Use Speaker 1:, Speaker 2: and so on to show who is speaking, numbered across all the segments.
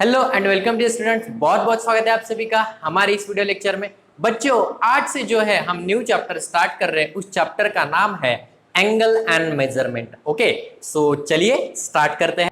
Speaker 1: Hello and welcome to students, बहुत बहुत स्वागत है आप सभी का हमारे इस वीडियो लेक्चर में। बच्चों, आज से जो है हम न्यू चैप्टर स्टार्ट कर रहे हैं। उस चैप्टर का नाम है एंगल एंड मेजरमेंट। ओके, सो चलिए स्टार्ट करते हैं।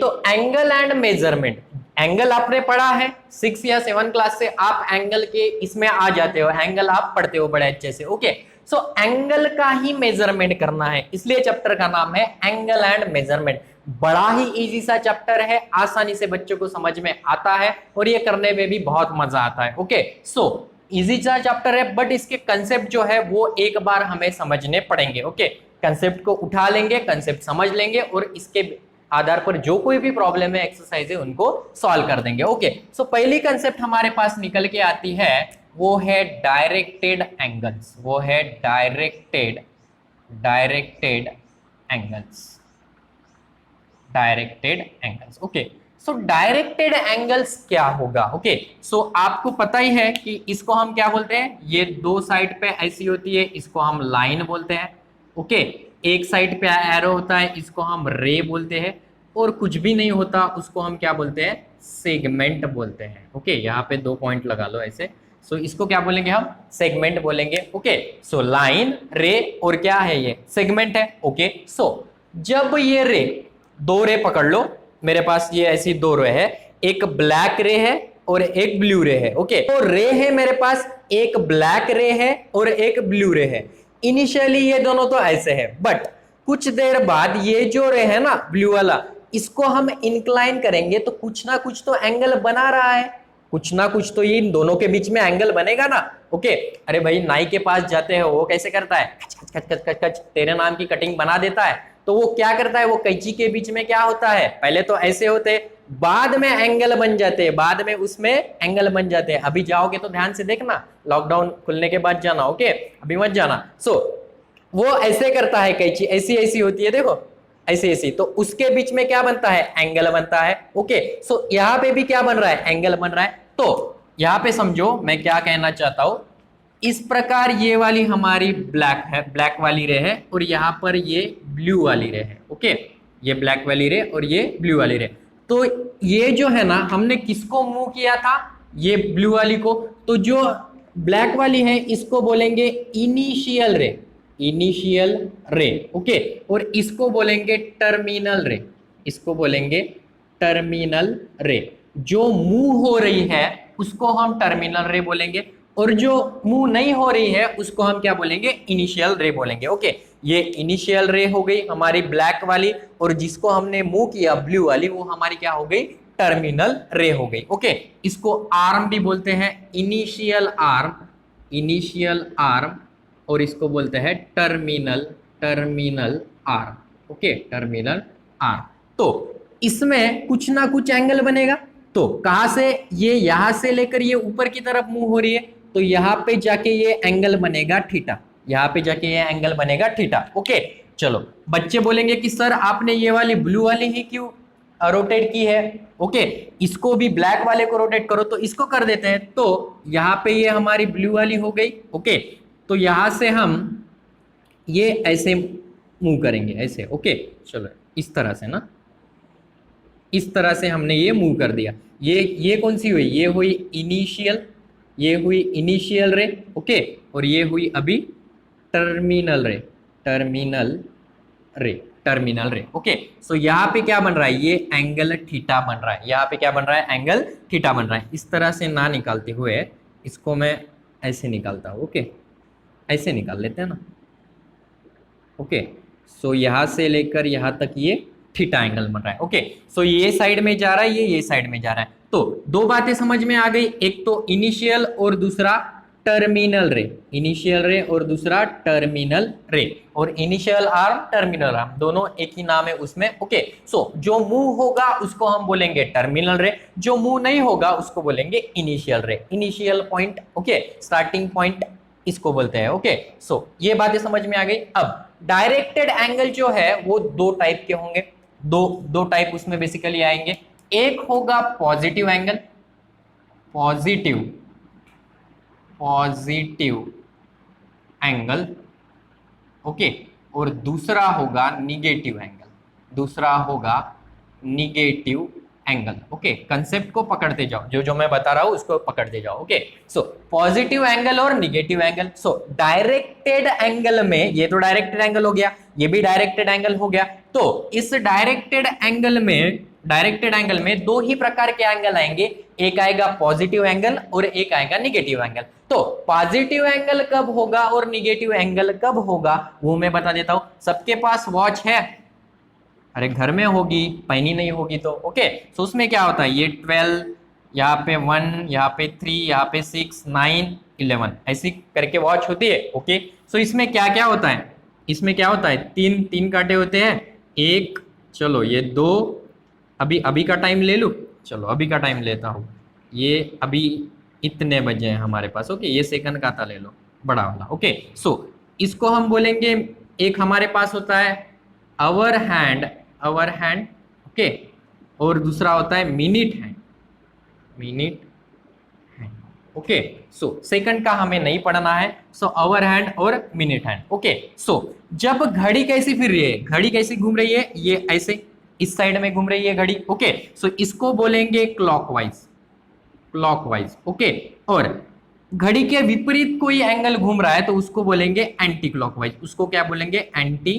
Speaker 1: तो एंगल एंड मेजरमेंट, एंगल आपने पढ़ा है 6 या 7 क्लास से, आप एंगल के इसमें आ जाते हो, एंगल आप पढ़ते हो बड़े अच्छे से। ओके, सो एंगल का ही मेजरमेंट करना है, इसलिए चैप्टर का नाम है एंगल एंड मेजरमेंट। बड़ा ही इजी सा चैप्टर है, आसानी से बच्चों को समझ में आता है और ये करने में भी बहुत मजा आता है। ओके, सो इजी सा चैप्टर है, बट इसके कंसेप्ट जो है वो एक बार हमें समझने पड़ेंगे। ओके, कंसेप्ट को उठा लेंगे, कंसेप्ट समझ लेंगे और इसके आधार पर जो कोई भी प्रॉब्लम है, एक्सरसाइज है, उनको सॉल्व कर देंगे। ओके, सो पहली कंसेप्ट हमारे पास निकल के आती है, वो है डायरेक्टेड एंगल्स। वो है directed angles. Directed angles. Okay, so directed angles क्या होगा? ओके, सो आपको पता ही है कि इसको हम क्या बोलते हैं, ये दो साइड पे ऐसी होती है, इसको हम लाइन बोलते हैं। ओके, एक साइड पे एरो होता है, इसको हम रे बोलते हैं, और कुछ भी नहीं होता उसको हम क्या बोलते हैं, सेगमेंट बोलते हैं। ओके, यहाँ पे 2 पॉइंट लगा लो ऐसे। सो इसको क्या बोलेंगे हम, सेगमेंट बोलेंगे। ओके, सो लाइन, रे और क्या है, ये सेगमेंट है। ओके, सो जब ये रे, 2 रे पकड़ लो, मेरे पास ये ऐसी 2 रे है, एक ब्लैक रे है और एक ब्लू रे है। ओके, तो रे है मेरे पास, एक ब्लैक रे है और एक ब्लू रे है। इनिशियली ये दोनों तो ऐसे है, बट कुछ देर बाद ये जो रे है ना ब्लू वाला, इसको हम इंक्लाइन करेंगे तो कुछ ना कुछ तो एंगल बना रहा है, कुछ ना कुछ तो ये इन दोनों के बीच में एंगल बनेगा ना। ओके, अरे भाई नाई के पास जाते हो, वो कैसे करता है, कच कच कच कच कच कच तेरे नाम की कटिंग बना देता है। तो वो क्या करता है, वो कैंची के बीच में क्या होता है, पहले तो ऐसे होते, बाद में एंगल बन जाते हैं, बाद में उसमें एंगल बन जाते हैं। अभी जाओगे तो ध्यान से देखना, लॉकडाउन खुलने के बाद जाना। ओके, अभी मत जाना। सो वो ऐसे करता है, कैंची ऐसी ऐसी होती है, देखो ऐसी ऐसी, तो उसके बीच में क्या बनता है, एंगल बनता है। ओके, सो यहाँ पे भी क्या बन रहा है, एंगल बन रहा है। तो यहाँ पे समझो मैं क्या कहना चाहता हूं, इस प्रकार ये वाली हमारी ब्लैक है, ब्लैक वाली रे है, और यहाँ पर ये ब्लू वाली रे है। ओके, ये ब्लैक वाली रे और ये ब्लू वाली रे। तो ये जो है ना, हमने किसको मूव किया था, ये ब्लू वाली को, तो जो ब्लैक वाली है इसको बोलेंगे इनिशियल रे, इनिशियल रे। ओके, और इसको बोलेंगे टर्मिनल रे, इसको बोलेंगे टर्मिनल रे। जो मूव हो रही है उसको हम टर्मिनल रे बोलेंगे, और जो मूव नहीं हो रही है उसको हम क्या बोलेंगे, इनिशियल रे बोलेंगे। ओके, ये इनिशियल रे हो गई हमारी ब्लैक वाली, और जिसको हमने मूव किया ब्लू वाली, वो हमारी क्या हो गई, टर्मिनल रे हो गई। ओके, इसको आर्म भी बोलते हैं, इनिशियल आर्म, इनिशियल आर्म, और इसको बोलते हैं terminal, terminal arm. Okay, terminal arm. तो इसमें कुछ ना कुछ एंगल बनेगा। तो कहां से, ये यहां से लेकर ये ऊपर की तरफ मूव हो रही है, तो यहां पे जाके ये एंगल बनेगा थीटा, यहां पे जाके ये एंगल बनेगा थीटा। ओके, चलो बच्चे बोलेंगे कि सर आपने ये वाली ब्लू वाली ही क्यों रोटेट की है। ओके, इसको भी ब्लैक वाले को रोटेट करो, तो इसको कर देते हैं, तो यहाँ पे ये हमारी ब्लू वाली हो गई। ओके, तो यहां से हम ये ऐसे मूव करेंगे ऐसे। ओके, चलो इस तरह से ना, इस तरह से हमने ये मूव कर दिया। ये कौन सी हुई, ये हुई इनिशियल, ये हुई इनिशियल रे। ओके, और ये हुई अभी टर्मिनल रे, टर्मिनल रे, टर्मिनल रे। ओके, सो यहाँ पे क्या बन रहा है, ये एंगल थीटा बन रहा है, यहाँ पे क्या बन रहा है, एंगल थीटा बन रहा है। इस तरह से ना निकालते हुए इसको मैं ऐसे निकालता हूँ। ओके, ऐसे निकाल लेते हैं ना। ओके, सो यहाँ से लेकर यहाँ तक ये थीटा एंगल बन रहा है। ओके, सो ये साइड में जा रहा है, ये साइड में जा रहा है। तो 2 बातें समझ में आ गई, एक तो इनिशियल और दूसरा टर्मिनल रे, इनिशियल रे और दूसरा टर्मिनल रे, और इनिशियल आर्म, टर्मिनल आर्म, दोनों एक ही नाम है उसमें। ओके, सो जो मूव होगा उसको हम बोलेंगे टर्मिनल रे, जो मूव नहीं होगा उसको बोलेंगे इनिशियल रे, initial point. Okay, starting point इसको बोलते हैं। ओके, सो ये बातें समझ में आ गई। अब डायरेक्टेड एंगल जो है वो 2 टाइप के होंगे, दो टाइप उसमें बेसिकली आएंगे। एक होगा positive angle, positive, positive angle. Okay, और दूसरा होगा निगेटिव एंगल, दूसरा होगा निगेटिव एंगल। ओके, कंसेप्ट को पकड़ते जाओ, जो जो मैं बता रहा हूं उसको पकड़ते जाओ। ओके, सो पॉजिटिव एंगल और निगेटिव एंगल। सो डायरेक्टेड एंगल में, ये तो डायरेक्टेड एंगल हो गया, ये भी डायरेक्टेड एंगल हो गया। तो इस डायरेक्टेड एंगल में दो ही प्रकार के एंगल आएंगे, एक आएगा पॉजिटिव एंगल और एक आएगा निगेटिव एंगल। तो पॉजिटिव एंगल कब होगा और निगेटिव एंगल कब होगा वो मैं बता देता हूं। सबके पास वॉच है? अरे घर में होगी, पहनी नहीं होगी तो। ओके, सो उसमें क्या होता है, ये 12, यहाँ पे 1, यहाँ पे 3, यहाँ पे 6, 9, 11 ऐसी करके वॉच होती है। ओके, सो इसमें क्या क्या होता है, इसमें क्या होता है, तीन तीन कांटे होते हैं, एक, चलो ये दो, अभी अभी का टाइम ले लूँ, चलो अभी का टाइम लेता हूँ, ये अभी इतने बजे हैं हमारे पास। ओके, ये सेकंड का था, ले लो बड़ा वाला। ओके, सो इसको हम बोलेंगे, एक हमारे पास होता है आवर हैंड, ओके, और दूसरा होता है minute hand, okay. So second का हमें नहीं पढ़ना है, सो आवर हैंड और मिनट हैंड। ओके, सो जब घड़ी कैसी फिर रही है, घड़ी कैसी घूम रही है, ये ऐसे इस साइड में घूम रही है घड़ी। ओके, सो इसको बोलेंगे क्लॉकवाइज। ओके, और घड़ी के विपरीत कोई एंगल घूम रहा है तो उसको बोलेंगे एंटी क्लॉकवाइज। उसको क्या बोलेंगे, एंटी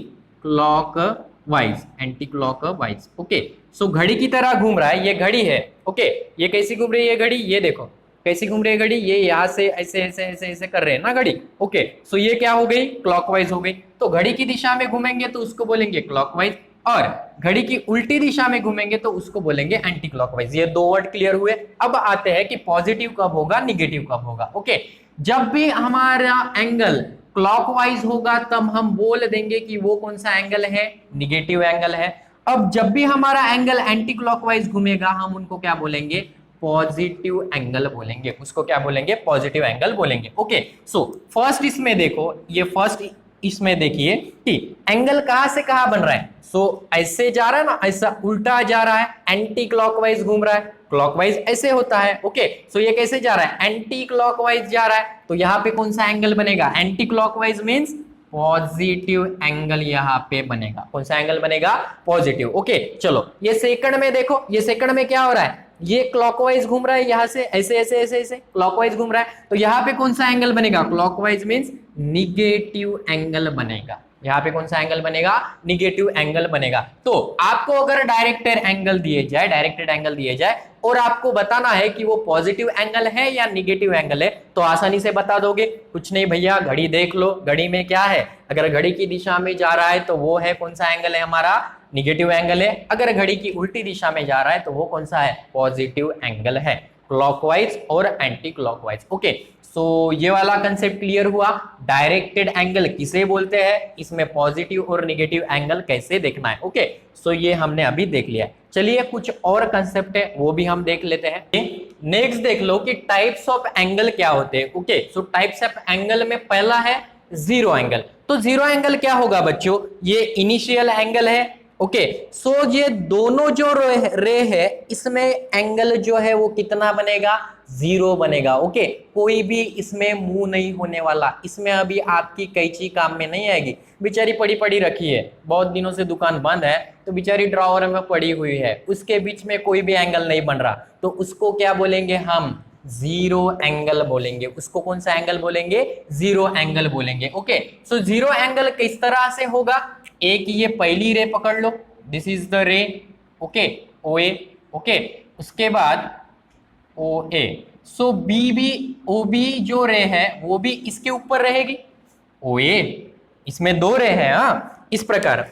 Speaker 1: क्लॉकवाइज। ओके, सो घड़ी की तरह घूम रहा है, ये घड़ी है। ओके, ये कैसी घूम रही है घड़ी, ये देखो कैसी घूम रही है घड़ी, ये यहाँ से ऐसे ऐसे ऐसे ऐसे कर रहे हैं ना घड़ी। ओके, सो ये क्या हो गई, क्लॉकवाइज हो गई। तो घड़ी की दिशा में घूमेंगे तो उसको बोलेंगे क्लॉकवाइज, और घड़ी की उल्टी दिशा में घूमेंगे तो उसको बोलेंगे एंटी क्लॉकवाइज। ये दो वर्ड क्लियर हुए। अब आते हैं कि पॉजिटिव कब होगा, निगेटिव कब होगा। ओके, जब भी हमारा एंगल क्लॉकवाइज होगा तब हम बोल देंगे कि वो कौन सा एंगल है, निगेटिव एंगल है। अब जब भी हमारा एंगल एंटी क्लॉकवाइज घूमेगा हम उनको क्या बोलेंगे, पॉजिटिव एंगल बोलेंगे। उसको क्या बोलेंगे, पॉजिटिव एंगल बोलेंगे। ओके, सो फर्स्ट इसमें देखो, ये फर्स्ट इसमें देखिए कि एंगल कहां से कहां बन रहा है। सो ऐसे जा रहा है ना, ऐसा उल्टा जा रहा है, एंटी क्लॉकवाइज घूम रहा है, क्लॉकवाइज ऐसे होता है। ओके, सो ये कैसे जा रहा है, एंटी क्लॉकवाइज जा रहा है, तो यहाँ पे कौन सा एंगल बनेगा, anti clockwise means positive angle यहाँ पे बनेगा। कौन सा एंगल बनेगा, पॉजिटिव। ओके, चलो ये सेकंड में देखो, ये सेकंड में क्या हो रहा है, ये क्लॉकवाइज घूम रहा है, यहां से ऐसे ऐसे ऐसे ऐसे क्लॉकवाइज घूम रहा है, तो यहाँ पे कौन सा एंगल बनेगा, क्लॉकवाइज मींस निगेटिव एंगल बनेगा। यहाँ पे कौन सा एंगल बनेगा, निगेटिव एंगल बनेगा। तो आपको अगर डायरेक्टेड एंगल दिए जाए और आपको बताना है कि वो पॉजिटिव एंगल है या निगेटिव एंगल है, तो आसानी से बता दोगे। कुछ नहीं भैया, घड़ी देख लो, घड़ी में क्या है, अगर घड़ी की दिशा में जा रहा है तो वो है कौन सा एंगल है हमारा, निगेटिव एंगल है। अगर घड़ी की उल्टी दिशा में जा रहा है तो वो कौन सा है, पॉजिटिव एंगल है, क्लॉकवाइज और एंटी क्लॉकवाइज। ओके, सो ये वाला कंसेप्ट क्लियर हुआ। डायरेक्टेड एंगल किसे बोलते हैं, इसमें पॉजिटिव और निगेटिव एंगल कैसे देखना है। ओके, सो ये हमने अभी देख लिया। चलिए कुछ और कंसेप्ट है वो भी हम देख लेते हैं। नेक्स्ट देख लो कि टाइप्स ऑफ एंगल क्या होते हैं। Okay, so types of angle में पहला है जीरो एंगल। तो जीरो एंगल क्या होगा बच्चों, ये इनिशियल एंगल है। ओके, सो ये दोनों जो रे है इसमें एंगल जो है वो कितना बनेगा, जीरो बनेगा। ओके, कोई भी इसमें मूव नहीं होने वाला, इसमें अभी आपकी कैंची काम में नहीं आएगी, बेचारी पड़ी पड़ी रखी है, बहुत दिनों से दुकान बंद है तो बेचारी ड्रॉवर में पड़ी हुई है, उसके बीच में कोई भी एंगल नहीं बन रहा, तो उसको क्या बोलेंगे हम, जीरो एंगल बोलेंगे। उसको कौन सा एंगल बोलेंगे, जीरो एंगल बोलेंगे। ओके, सो जीरो एंगल किस तरह से होगा, एक ये पहली रे पकड़ लो, this is the ray, okay, O A. Okay, उसके बाद ओ ए, सो बी भी, ओ बी जो रे है वो भी इसके ऊपर रहेगी, ओ ए, इसमें दो रे है। हाँ, इस प्रकार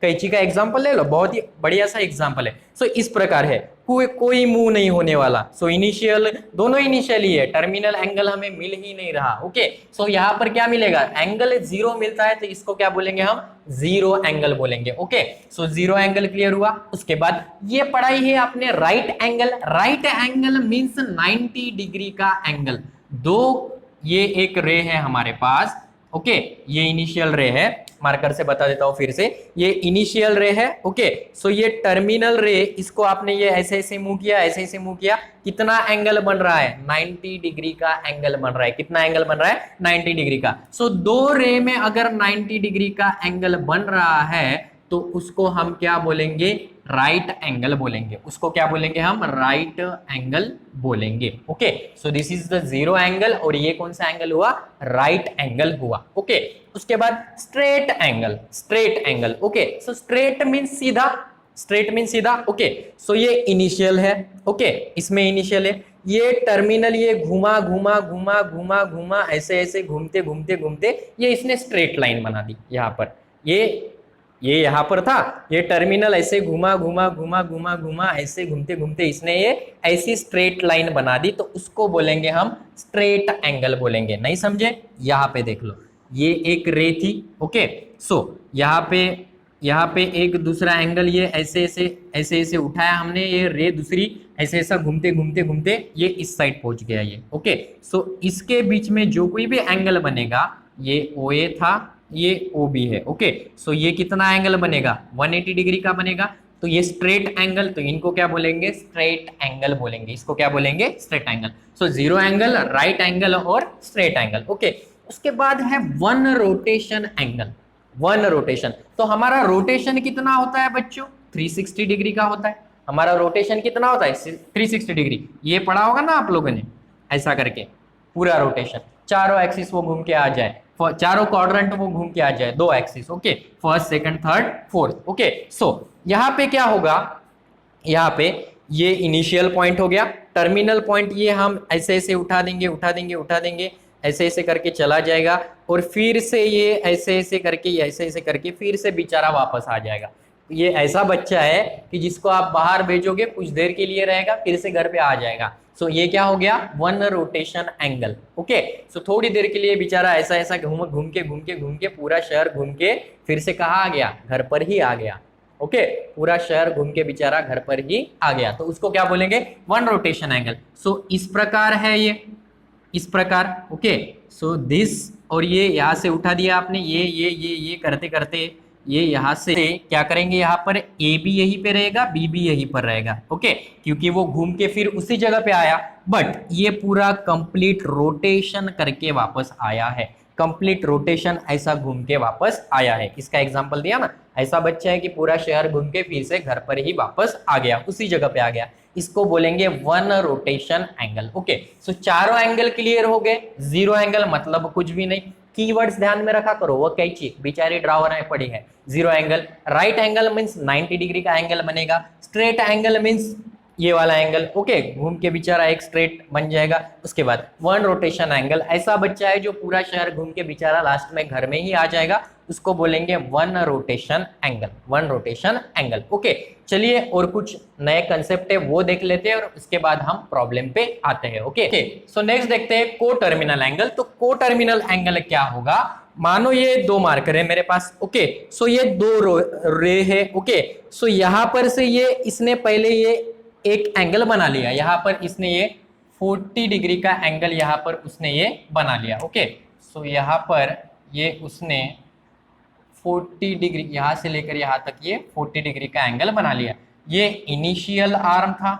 Speaker 1: कैंची का एग्जांपल ले लो, बहुत ही बढ़िया सा एग्जांपल है। सो इस प्रकार है, कोई मूव नहीं होने वाला। सो इनिशियल, दोनों इनिशियल ही है, टर्मिनल एंगल हमें मिल ही नहीं रहा। ओके, सो यहाँ पर क्या मिलेगा, एंगल जीरो मिलता है तो इसको क्या बोलेंगे हम, जीरो एंगल बोलेंगे। Okay, so zero angle clear हुआ। उसके बाद ये पढ़ाई है आपने right angle. Right angle means 90 degree का एंगल। दो, ये एक रे है हमारे पास। ओके, ये इनिशियल रे है, मार्कर से बता देता हूं फिर से, ये इनिशियल रे है। ओके, सो ये टर्मिनल रे, इसको आपने ये ऐसे ऐसे मूव किया, ऐसे ऐसे मूव किया, कितना एंगल बन रहा है, 90 डिग्री का एंगल बन रहा है। कितना एंगल बन रहा है, 90 डिग्री का। सो दो रे में अगर 90 डिग्री का एंगल बन रहा है तो उसको हम क्या बोलेंगे, राइट एंगल बोलेंगे। उसको क्या बोलेंगे हम, राइट एंगल बोलेंगे। Okay, so this is the zero angle, और ये कौन सा एंगल हुआ, राइट एंगल हुआ। ओके, उसके बाद straight angle, straight angle. Okay, so straight means सीधा, स्ट्रेट मीन सीधा। ओके, सो ये इनिशियल है। ओके, इसमें इनिशियल है, ये टर्मिनल, ये घुमा घुमा घुमा घुमा घुमा ऐसे ऐसे घूमते घूमते घूमते ये इसने स्ट्रेट लाइन बना दी। यहाँ पर ये यहाँ पर था, ये टर्मिनल ऐसे घुमा घुमा घुमा घुमा घुमा ऐसे घूमते घूमते इसने ये ऐसी स्ट्रेट लाइन बना दी, तो उसको बोलेंगे हम स्ट्रेट एंगल बोलेंगे। नहीं समझे, यहाँ पे देख लो, ये एक रे थी। ओके, सो यहाँ पे एक दूसरा एंगल, ये ऐसे ऐसे उठाया हमने, ये रे दूसरी ऐसे ऐसा घूमते घूमते घूमते ये इस साइड पहुंच गया ये। ओके, सो इसके बीच में जो कोई भी एंगल बनेगा, ये OA था, ये OB है। ओके, सो ये कितना एंगल बनेगा, 180 डिग्री का बनेगा। तो ये स्ट्रेट एंगल, तो इनको क्या बोलेंगे, स्ट्रेट एंगल बोलेंगे। इसको क्या बोलेंगे, स्ट्रेट एंगल। सो जीरो एंगल, राइट एंगल और स्ट्रेट एंगल। ओके, उसके बाद है one rotation angle. One rotation, तो हमारा रोटेशन कितना होता है बच्चों, 360 डिग्री का होता है। हमारा रोटेशन कितना होता है, 360 डिग्री। ये पढ़ा होगा ना आप लोगों ने, ऐसा करके पूरा रोटेशन, चारों एक्सिस वो घूम के आ जाए, चारों क्वाड्रेंट वो घूम के आ जाए, दो axis. Okay, first second third fourth. Okay, so यहाँ पे क्या होगा, यहाँ पे ये इनिशियल पॉइंट हो गया, टर्मिनल पॉइंट ये हम ऐसे ऐसे उठा देंगे उठा देंगे उठा देंगे, ऐसे ऐसे करके चला जाएगा, और फिर से ये ऐसे ऐसे करके ऐसे ऐसे करके फिर से बेचारा वापस आ जाएगा। ये ऐसा बच्चा है कि जिसको आप बाहर भेजोगे, कुछ देर के लिए रहेगा, फिर से घर पे आ जाएगा। सो ये क्या हो गया, वन रोटेशन एंगल। ओके, सो थोड़ी देर के लिए बेचारा ऐसा ऐसा घूम घूम के पूरा शहर घूम के फिर से कहाँ आ गया, घर पर ही आ गया। ओके, पूरा शहर घूम के बेचारा घर पर ही आ गया, तो उसको क्या बोलेंगे, वन रोटेशन एंगल। सो इस प्रकार है ये, इस प्रकार। ओके, सो दिस, और ये यहाँ से उठा दिया आपने, ये करते करते ये यहाँ से क्या करेंगे, यहाँ पर ए भी यहीं पे रहेगा, बी भी यहीं पर रहेगा। ओके, क्योंकि वो घूम के फिर उसी जगह पे आया, बट ये पूरा कंप्लीट रोटेशन करके वापस आया है। कंप्लीट रोटेशन ऐसा घूम के वापस आया है। इसका एग्जांपल दिया ना, ऐसा बच्चा है कि पूरा शहर घूम के फिर से घर पर ही वापस आ गया, उसी जगह पे आ गया। इसको बोलेंगे वन रोटेशन एंगल। ओके, सो चारों एंगल क्लियर हो गए। जीरो एंगल मतलब कुछ भी नहीं, कीवर्ड्स ध्यान में रखा करो, वो कैची बेचारी ड्रावर में पड़ी है। Zero angle, right angle means 90 degree का एंगल बनेगा, स्ट्रेट एंगल मींस ये वाला एंगल। ओके, घूम के बेचारा एक स्ट्रेट बन जाएगा। उसके बाद वन रोटेशन एंगल, ऐसा बच्चा है जो पूरा शहर घूम के बेचारा लास्ट में घर में ही आ जाएगा, उसको बोलेंगे one rotation angle, one rotation angle. Okay, चलिए और कुछ नए कंसेप्ट है वो देख लेते हैं, और उसके बाद हम प्रॉब्लम पे आते हैं। ओके, सो नेक्स्ट देखते हैं को टर्मिनल एंगल। तो को टर्मिनल एंगल क्या होगा, मानो ये दो मार्कर है मेरे पास। ओके, सो ये दो रे है। ओके, सो यहां पर से ये इसने पहले ये एक एंगल बना लिया, यहाँ पर इसने ये 40 डिग्री का एंगल यहाँ पर उसने ये बना लिया। ओके, सो यहाँ पर ये उसने 40 डिग्री यहाँ से लेकर यहाँ तक ये 40 डिग्री का एंगल बना लिया। ये इनिशियल आर्म था,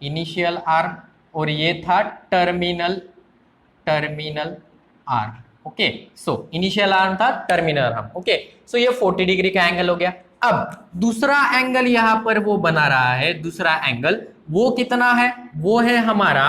Speaker 1: इनिशियल आर्म, और ये था terminal arm. Okay, so initial arm था, टर्मिनल आर्म। ओके, सो ये 40 डिग्री का एंगल हो गया। अब दूसरा एंगल यहां पर वो बना रहा है, दूसरा एंगल वो कितना है, वो है हमारा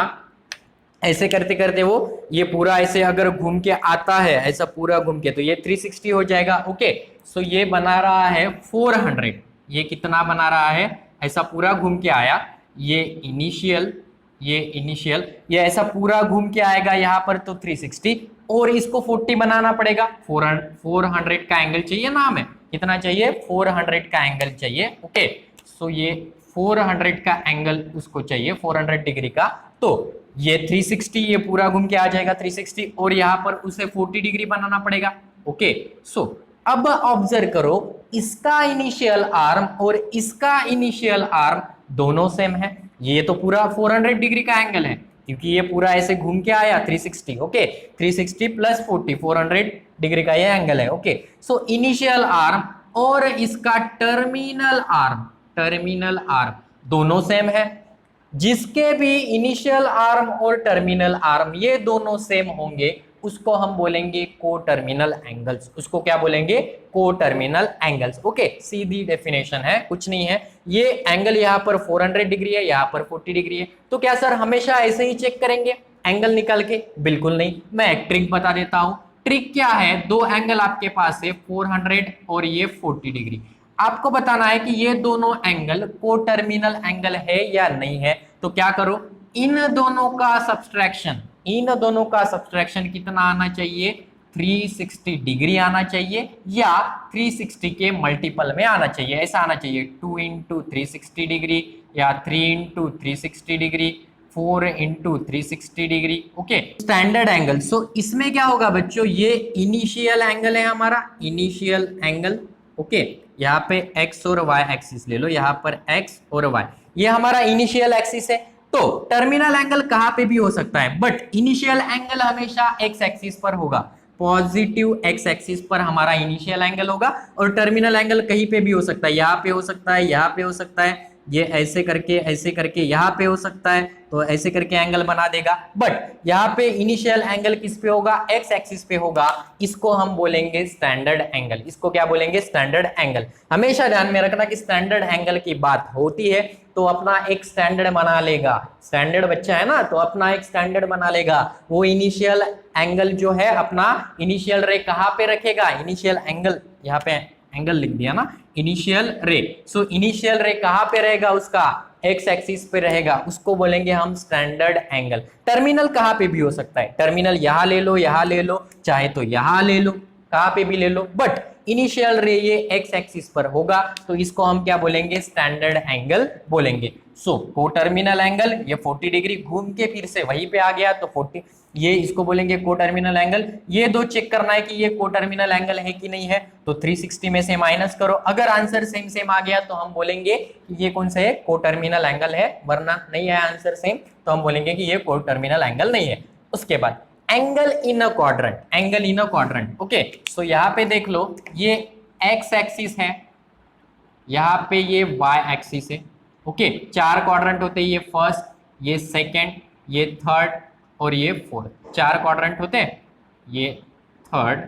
Speaker 1: ऐसे करते करते वो ये पूरा ऐसे अगर घूम के आता है, ऐसा पूरा घूम के, तो ये 360 हो जाएगा। ओके, सो ये बना रहा है 400। ये कितना बना रहा है, ऐसा पूरा घूम के आया, ये इनिशियल, ये ऐसा पूरा घूम के आएगा यहाँ पर, तो 360, और इसको 40 बनाना पड़ेगा। 400 का एंगल चाहिए ना हमें, कितना चाहिए, 400 का एंगल चाहिए। ओके, सो ये 400 का एंगल उसको चाहिए, 400 डिग्री का, तो ये 360, ये पूरा घूम के आ जाएगा 360, और यहाँ पर उसे 40 डिग्री बनाना पड़ेगा। ओके, सो अब ऑब्जर्व करो, इसका इनिशियल आर्म और इसका इनिशियल आर्म दोनों सेम है। ये तो पूरा 400 डिग्री का एंगल है, क्योंकि ये पूरा ऐसे घूम के आया 360। ओके, 360 प्लस 40, 400 डिग्री का ये एंगल है। ओके, सो इनिशियल आर्म और इसका टर्मिनल आर्म दोनों सेम है। जिसके भी इनिशियल आर्म और टर्मिनल आर्म ये दोनों सेम होंगे, उसको हम बोलेंगे को टर्मिनल एंगल्स। उसको क्या बोलेंगे? को टर्मिनल एंगल्स। ओके, सीधी डेफिनेशन है, कुछ नहीं है। ये एंगल यहाँ पर 400 डिग्री है, यहाँ पर 40 डिग्री है। तो क्या सर हमेशा ऐसे ही चेक करेंगे एंगल निकाल के? बिल्कुल नहीं, मैं एक ट्रिक बता देता हूं। ट्रिक क्या है? दो एंगल आपके पास है 400 और ये 40 डिग्री। आपको बताना है कि ये दोनों एंगल को टर्मिनल एंगल है या नहीं है। तो क्या करो, इन दोनों का सब्सट्रैक्शन कितना आना चाहिए? 360 डिग्री आना चाहिए, या 360 के मल्टीपल में आना चाहिए। ऐसा आना चाहिए 2 इंटू 360 डिग्री, या 3 into 360 degree, 4 into 360 degree. Okay, standard angle. So इसमें क्या होगा बच्चों, ये इनिशियल एंगल है हमारा, इनिशियल एंगल। ओके, यहाँ पे एक्स और वाई एक्सिस ले लो, यहाँ पर एक्स और वाई, ये हमारा इनिशियल एक्सिस है। तो टर्मिनल एंगल कहाँ पे भी हो सकता है, बट इनिशियल एंगल हमेशा एक्स एक्सिस पर होगा। पॉजिटिव एक्स एक्सिस पर हमारा इनिशियल एंगल होगा, और टर्मिनल एंगल कहीं पे भी हो सकता है, यहाँ पे हो सकता है, यहाँ पे हो सकता है, ये ऐसे करके यहाँ पे हो सकता है, तो ऐसे करके एंगल बना देगा। बट यहाँ पे इनिशियल एंगल किस पे होगा? एक्स एक्सिस पे होगा। इसको हम बोलेंगे स्टैंडर्ड एंगल। इसको क्या बोलेंगे? Standard angle. हमेशा ध्यान में रखना कि स्टैंडर्ड एंगल की बात होती है तो अपना एक स्टैंडर्ड बना लेगा। स्टैंडर्ड बच्चा है ना, तो अपना एक स्टैंडर्ड बना लेगा। वो इनिशियल एंगल जो है अपना, इनिशियल रे कहाँ पे रखेगा? इनिशियल एंगल, यहाँ पे एंगल लिख दिया ना, इनिशियल रे। सो इनिशियल रे कहाँ पे रहेगा? उसका एक्स एक्सिस पे रहेगा, उसको बोलेंगे हम स्टैंडर्ड एंगल। टर्मिनल कहाँ पे भी हो सकता है, टर्मिनल यहाँ ले लो, यहाँ ले लो, चाहे तो यहाँ ले लो, कहाँ पे भी ले लो, बट इनिशियल रे ये एक्स एक्सिस पर होगा, तो इसको हम क्या बोलेंगे? स्टैंडर्ड एंगल बोलेंगे। सो को टर्मिनल एंगल, ये 40 डिग्री घूम के फिर से वहीं पे आ गया, तो 40, ये इसको बोलेंगे को टर्मिनल एंगल। ये दो चेक करना है कि ये को टर्मिनल एंगल है कि नहीं है, तो 360 में से माइनस करो। अगर आंसर सेम सेम आ गया तो हम बोलेंगे कि ये कौन सा है? को टर्मिनल एंगल है, वरना नहीं है आंसर सेम तो हम बोलेंगे कि ये को टर्मिनल एंगल नहीं है। उसके बाद angle in a quadrant, angle in a quadrant. Okay, so यहाँ पे देख लो, ये एक्स एक्सिस है, यहाँ पे ये वाई एक्सिस है। ओके, चार क्वाड्रेंट होते हैं, ये फर्स्ट, ये सेकंड, ये थर्ड और ये फोर्थ। चार क्वाड्रेंट होते हैं, ये थर्ड,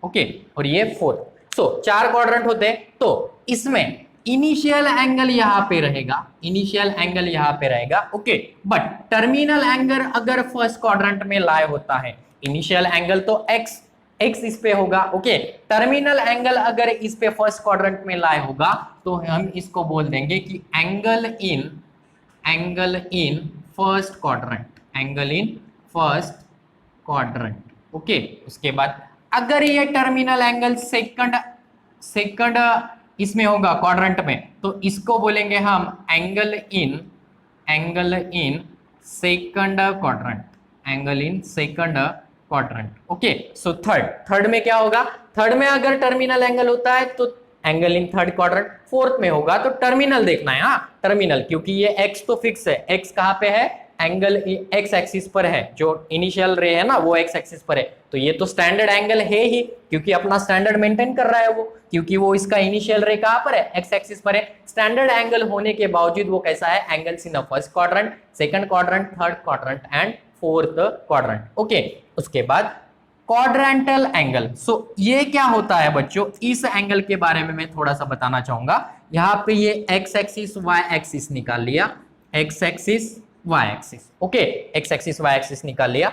Speaker 1: ओके, और ये फोर्थ। सो चार क्वाड्रेंट होते हैं, तो इसमें इनिशियल एंगल यहाँ पे रहेगा, इनिशियल एंगल यहाँ पे रहेगा। ओके, बट टर्मिनल एंगल अगर फर्स्ट क्वाड्रेंट में लाए होता है, इनिशियल एंगल तो एक्स इस पे होगा। ओके, टर्मिनल एंगल अगर इस पे फर्स्ट क्वाड्रेंट में लाए होगा, तो हम इसको बोल देंगे कि angle in first quadrant, angle in first quadrant. Okay, उसके बाद अगर ये टर्मिनल एंगल सेकंड इसमें होगा क्वाड्रेंट में, तो इसको बोलेंगे हम angle in second quadrant, angle in second quadrant. Okay, so third में क्या होगा? थर्ड में अगर टर्मिनल एंगल होता है तो angle in third quadrant. Fourth में होगा तो टर्मिनल देखना है, हाँ टर्मिनल, क्योंकि ये एक्स तो फिक्स है, एक्स कहाँ पे है? एंगल एक्स एक्सिस पर है, जो इनिशियल रे है ना वो एक्स एक्सिस पर है, तो ये तो स्टैंडर्ड एंगल है ही, क्योंकि अपना स्टैंडर्ड मेंटेन कर रहा है वो, क्योंकि वो इसका इनिशियल रे कहाँ पर है? एक्स एक्सिस पर है। स्टैंडर्ड एंगल होने के बावजूद वो कैसा है? Angles in first quadrant, second quadrant, third quadrant and fourth quadrant. Okay, उसके बाद क्वाड्रेंटल एंगल। सो ये क्या होता है बच्चों? इस एंगल के बारे में मैं थोड़ा सा बताना चाहूंगा। यहाँ पे ये एक्स एक्सिस वाई एक्सिस निकाल लिया, X axis Y axis. Okay, X axis Y axis निकाल लिया।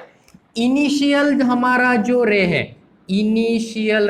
Speaker 1: इनिशियल हमारा जो रे है, इनिशियल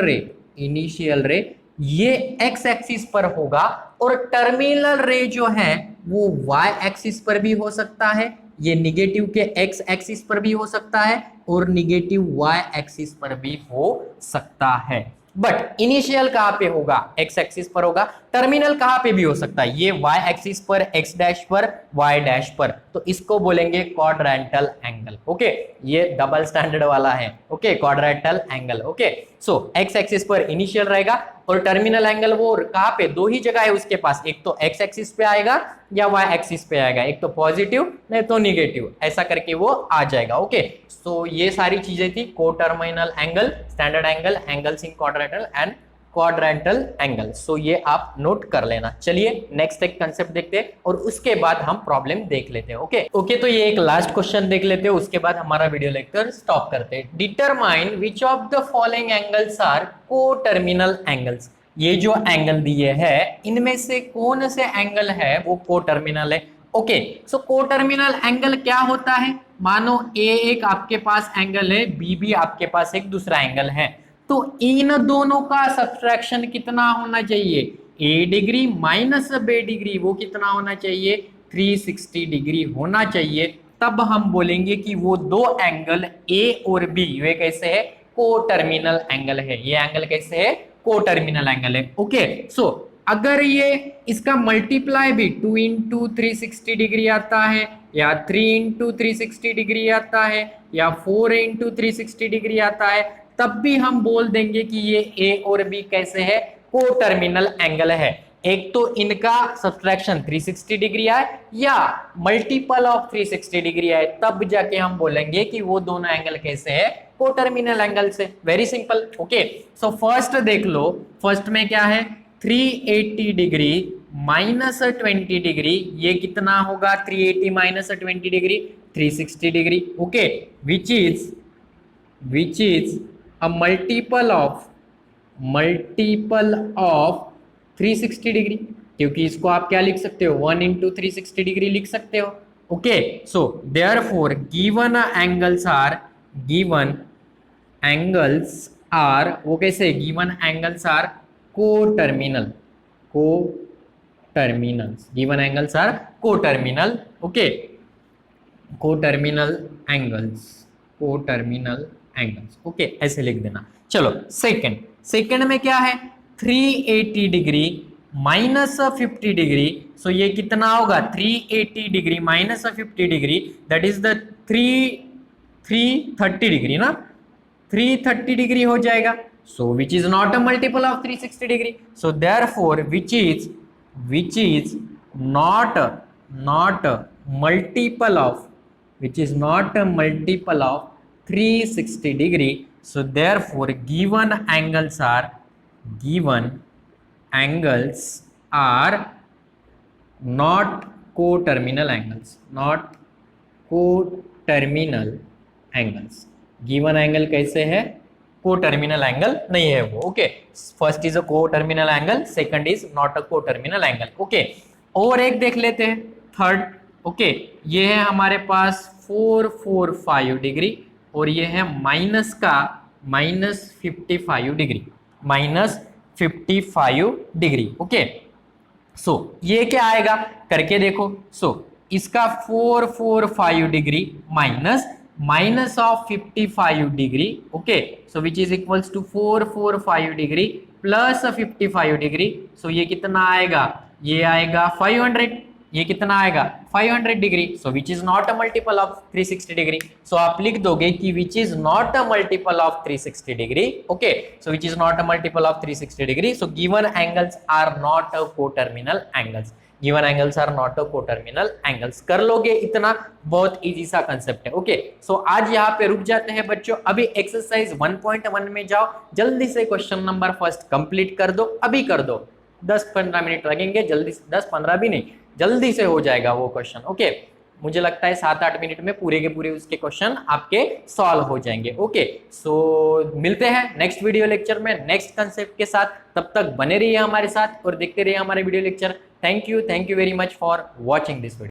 Speaker 1: रे ये एक्स एक्सिस पर होगा, और टर्मिनल रे जो है वो वाई एक्सिस पर भी हो सकता है, ये निगेटिव के एक्स एक्सिस पर भी हो सकता है, और निगेटिव वाई एक्सिस पर भी हो सकता है। बट इनिशियल कहां पे होगा? एक्स एक्सिस पर होगा। टर्मिनल कहां पे भी हो सकता है? ये वाई एक्सिस पर, एक्स डैश पर, वाई डैश पर, तो इसको बोलेंगे क्वाड्रेंटल एंगल। ओके, ये डबल स्टैंडर्ड वाला है। Okay, quadrantal angle. ओके, सो एक्स एक्सिस पर इनिशियल रहेगा, और टर्मिनल एंगल वो कहां पे? दो ही जगह है उसके पास, एक तो एक्स एक्सिस पे आएगा या वाई एक्सिस पे आएगा, एक तो पॉजिटिव नहीं तो निगेटिव, ऐसा करके वो आ जाएगा। ओके, सो ये सारी चीजें थी coterminal angle, standard angle, angles in quadrantal and quadrantal angle. So ये आप नोट कर लेना। चलिए नेक्स्ट एक कंसेप्ट देखते हैं और उसके बाद हम प्रॉब्लम देख लेते हैं। ओके तो ये एक लास्ट क्वेश्चन देख लेते हैं, उसके बाद हमारा वीडियो लेक्चर स्टॉप करते हैं। Determine which of the following angles are coterminal angles. ये जो एंगल दिए हैं इनमें से कौन से एंगल है वो कोटर्मिनल है। ओके सो कोटर्मिनल एंगल क्या होता है, मानो ए एक आपके पास एंगल है, बी भी आपके पास एक दूसरा एंगल है, तो इन दोनों का सब्ट्रैक्शन कितना होना चाहिए, ए डिग्री माइनस बी डिग्री, वो कितना होना चाहिए 360 डिग्री होना चाहिए। तब हम बोलेंगे कि वो दो एंगल ए और बी वे कैसे है, कोटर्मिनल एंगल है। ये एंगल कैसे है, कोटर्मिनल एंगल है। ओके सो अगर ये इसका मल्टीप्लाई भी 2 इंटू 360 डिग्री आता है, या 3 इंटू 360 डिग्री आता है, या 4 इंटू 360 डिग्री आता है, तब भी हम बोल देंगे कि ये ए और बी कैसे है, कोटर्मिनल एंगल है। एक तो इनका सब्ट्रैक्शन 360 डिग्री आए या मल्टीपल ऑफ 360 डिग्री आए, तब जाके हम बोलेंगे कि वो दोनों एंगल कैसे है, कोटर्मिनल एंगल से। Very simple. Okay so first देख लो, फर्स्ट में क्या है 380 डिग्री माइनस 20 डिग्री, ये कितना होगा 380 minus 20 degree 360 degree. Okay which is a multiple of 360 degree, क्योंकि इसको आप क्या लिख सकते हो 1 इंटू 360 डिग्री लिख सकते हो। Okay so therefore given angles are वो कैसे, given angles are coterminal, given angles are coterminal. Okay coterminal angles. Okay ऐसे लिख देना। चलो सेकंड में क्या है 380 डिग्री माइनस 50 डिग्री, सो ये कितना होगा 380 degree minus 50 degree, that is the 330 degree ना, 330 डिग्री हो जाएगा। So which is not a multiple of 360 degree, so therefore which is not multiple of 360 degree, so therefore given angles are not coterminal angles, given angle कैसे है, coterminal angle नहीं है वो। Okay first is a coterminal angle, second is not a coterminal angle. Okay और एक देख लेते हैं थर्ड। ओके ये है हमारे पास 445 डिग्री और ये है माइनस 55 डिग्री। ओके सो ये क्या आएगा करके देखो। सो इसका 445 degree minus of 55 degree. Okay so which is equals to 445 degree plus 55 degree. So ये कितना आएगा, ये आएगा 500। ये कितना आएगा 500 degree. So which is not a multiple of 360 degree. So आप लिख दोगे कि which is not a multiple of 360 degree. Okay so which is not a multiple of 360 degree. So given angles are not a coterminal angles, कर लोगे इतना, बहुत easy सा concept है। ओके सो आज यहाँ पे रुक जाते हैं बच्चों। अभी एक्सरसाइज 1.1 में जाओ, जल्दी से क्वेश्चन नंबर फर्स्ट कंप्लीट कर दो, अभी कर दो, 10-15 मिनट लगेंगे, जल्दी 10-15 भी नहीं, जल्दी से हो जाएगा वो क्वेश्चन। ओके मुझे लगता है 7-8 मिनट में पूरे के पूरे उसके क्वेश्चन आपके सॉल्व हो जाएंगे। ओके सो मिलते हैं नेक्स्ट वीडियो लेक्चर में नेक्स्ट कंसेप्ट के साथ। तब तक बने रहिए हमारे साथ और देखते रहिए हमारे video lecture. Thank you very much for watching this video.